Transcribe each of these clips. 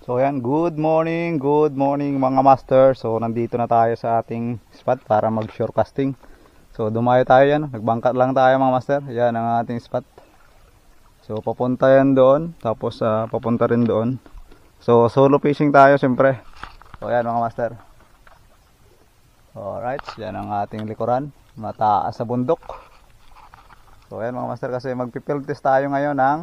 So ayan, good morning mga master. So nandito na tayo sa ating spot para mag shore casting. So dumayo tayo yan, nagbangkat lang tayo mga master. Yan ang ating spot. So papunta yan doon, tapos papunta rin doon. So solo fishing tayo siyempre. So ayan mga master. Alright, yan ang ating likuran, mataas sa bundok. So ayan mga master, kasi magpipield test tayo ngayon ng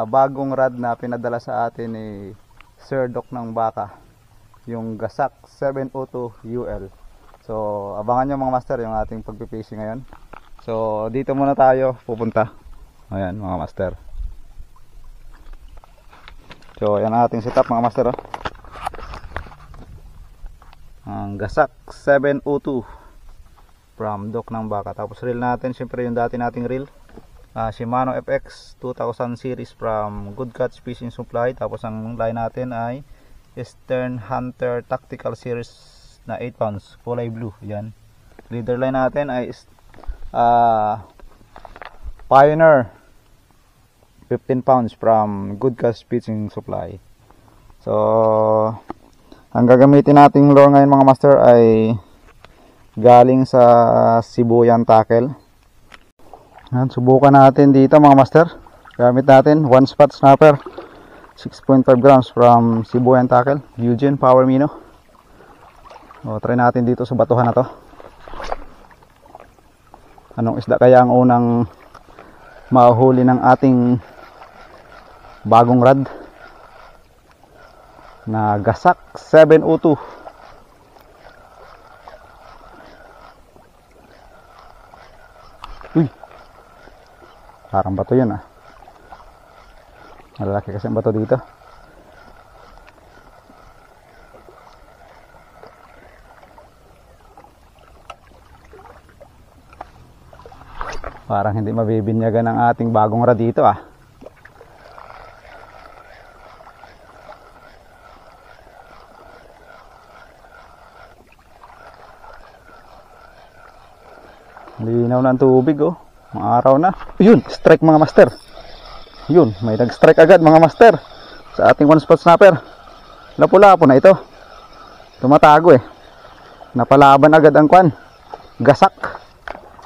bagong rod na pinadala sa atin ni Sir Doc ng Baka, yung Gasak 702 UL. So abangan nyo mga master yung ating pagpipishing ngayon. So dito muna tayo pupunta. Ayan mga master. So ayan ang ating setup mga master, ang Gasak 702 from Doc ng Baka. Tapos reel natin syempre yung dati nating reel, Shimano FX 2000 series from Good Catch Fishing Supply. Tapos ang line natin ay Eastern Hunter Tactical Series na 8 pounds, kulay blue. Yan. Leader line natin ay Pioneer 15 pounds from Good Catch Fishing Supply. So ang gagamitin nating lure ngayon mga master ay galing sa Sibuyan Tackle. Yan, subukan natin dito mga master. Gamit natin one spot snapper 6.5 grams from Sibuyan Tackle, Eugene Power Mino. Try natin dito sa batuhan na to. Anong isda kaya ang unang mahuli ng ating bagong rod na Gasak 702. Uy, parang bato yun malalaki kasi ang bato dito. Parang hindi mabibinyagan ang ating bagong rod dito Linaw na ang tubig mga araw na. Yun, strike mga master. Yun, may nag-strike agad mga master sa ating one spot snapper. Lapu-lapo na ito. Tumatago Napalaban agad ang kwan. Gasak.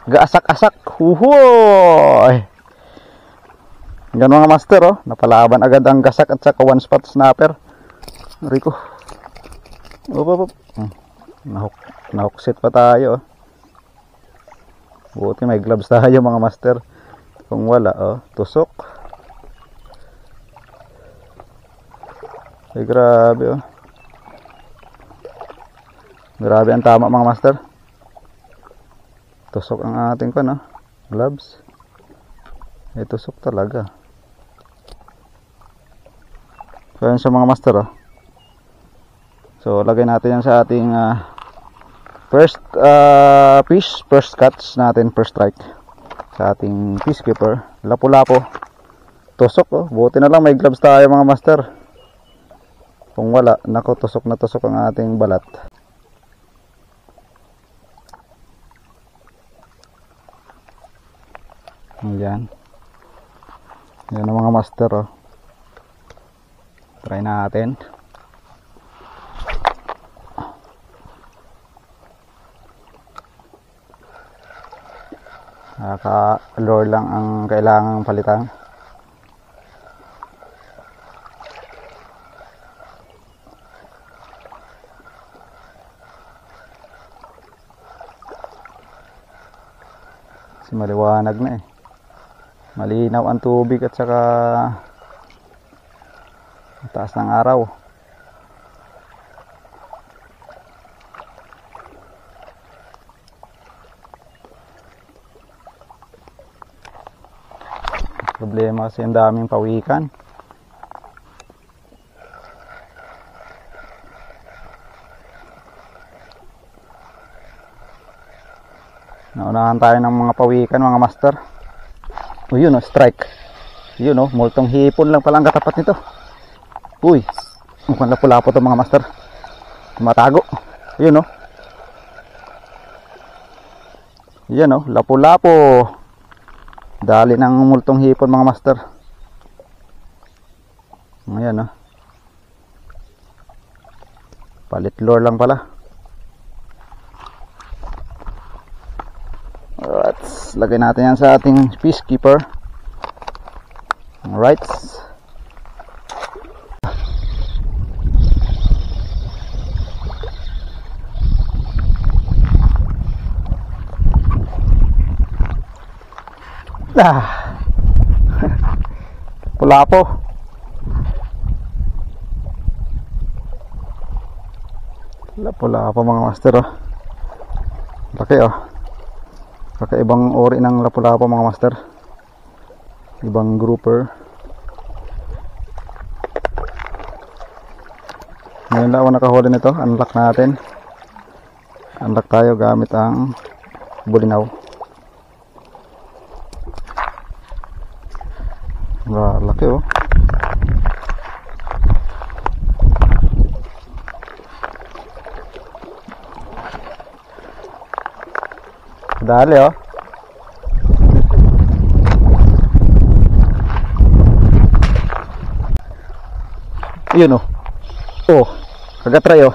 Gaasak-asak. Huhoy. Ganun mga master napalaban agad ang gasak at saka one spot snapper. Rico. Op. Nahuksit pa tayo Buti may gloves tayo mga master. Kung wala tusok. Ay grabe Grabe ang tama mga master. Tusok ang ating gloves. Tusok talaga. So yan sa mga master So lagay natin yan sa ating first fish, first catch natin, first strike sa ating fish keeper. Lapu-lapo. Tusok buti na lang may gloves tayo mga master. Kung wala, nako, tusok na tusok ang ating balat. Ayan. Yan ang mga master Try natin. Naka-lure lang ang kailangang palitan. Kasi maliwanag na malinaw ang tubig at saka taas ng araw. Problema kasi ang daming pawikan. Naunahan tayo ng mga pawikan mga master. Yun strike. Yun multong hipon lang pala ang katapat nito. Uy, mukhang lapu-lapo to mga master. Tumatago. Yun Yan lapu-lapo. Dali ng multong hipon mga master. Ayan Palit lure lang pala. Alright, lagay natin yan sa ating fish keeper. Alright. Pula po. Pula po mga master, oh. Laki, oh. Kakaibang ori ng lapu-lapu mga master. Ibang grouper. Ngayon lang ako nakahuli nito. Unlock natin. Unlock tayo gamit ang bulinaw. Laki, oh. Dali, oh. Yun, oh. Oh, kagatry, oh.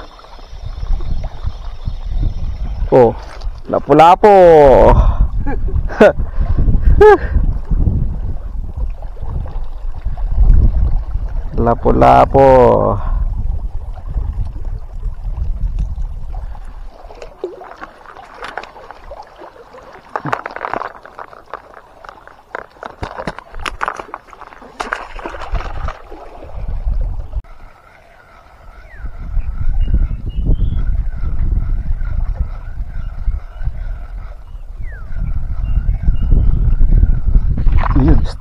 Oh, lapu-lapu. Lapu-lapu.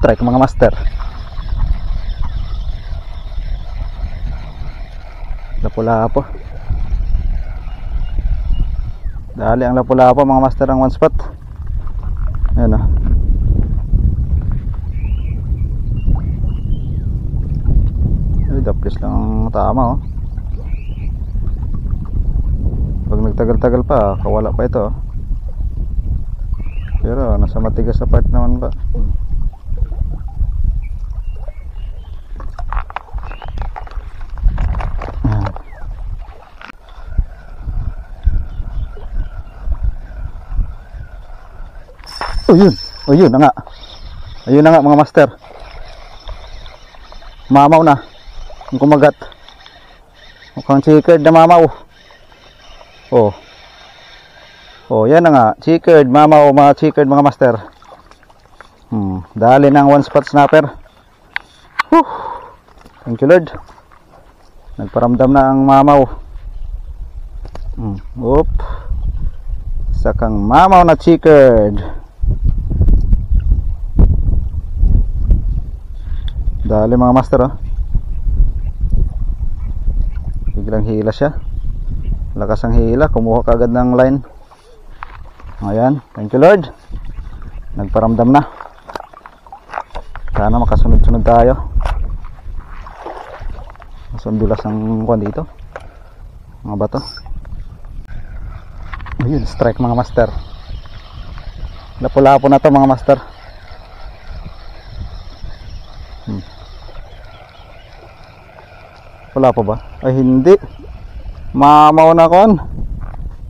Strike mga master. Lapu-lapu. Dali ang lapu-lapu mga master ang one spot. Ayan, oh. Ay, daplis lang ang tama, oh. Pag nagtagal-tagal pa, kawala pa ito, oh. Pero nasa matigas sa part naman ba. Oh yun, oh yun na nga. Ayun na nga mga master. Mamaw na. Ang kumagat. Mukhang chickered na mamaw. Oh. Oh, yan na nga. Chickered, mamaw, mga chickered mga master. Dali ng one spot snapper. Whew. Thank you Lord. Nagparamdam na ang mamaw. Oop. Sakang mamaw na chickered. Dali mga master, oh. Biglang hila siya. Lakas ang hila. Kumuha ka agad ng line. Ayan. Thank you Lord. Nagparamdam na. Sana makasunod-sunod tayo. Masundulas ang kuwan dito. Mga bato. Ayun, strike mga master. Lapu-lapu na to mga master. Wala pa ba? Ay hindi. Mamaw na kon.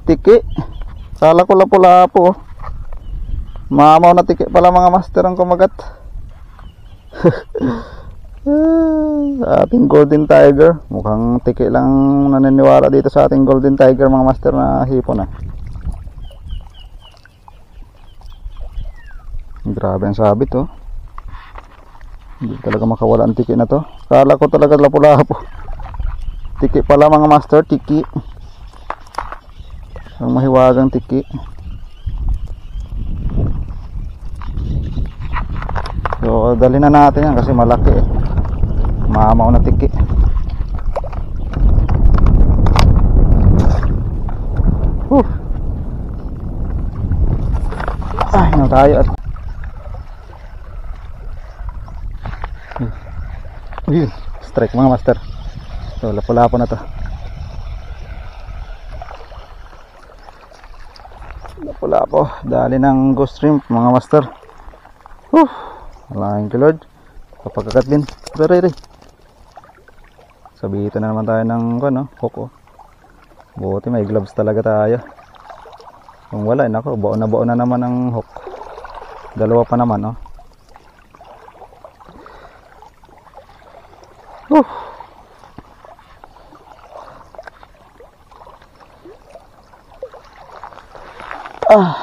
Tiki. Sala ko lapu-lapu. Mamaw na tiki pala mga master ang kumagat. Ating golden tiger. Mukhang tiki lang naniniwala dito sa ating golden tiger mga master na hipon, ah. Grabe ang sabit, oh. Hindi talaga makawala ang tiki na to. Kala ko talaga lapu-lapu. Tiki pala mga master, tiki. Ang mahiwagang tiki. So, dali na natin yan kasi malaki, eh. Mamaw na tiki. Ay, na tayo at strike mga master. So, lapu-lapu na to. Lapu-lapu. Dali ng ghost shrimp mga master. Malaking kilord. Kapagkagat din. Riri. Sabihin na naman tayo ng hook, oh. Buti may gloves talaga tayo. Kung wala, nako, baon na naman ang hook. Dalawa pa naman, oh. Ah.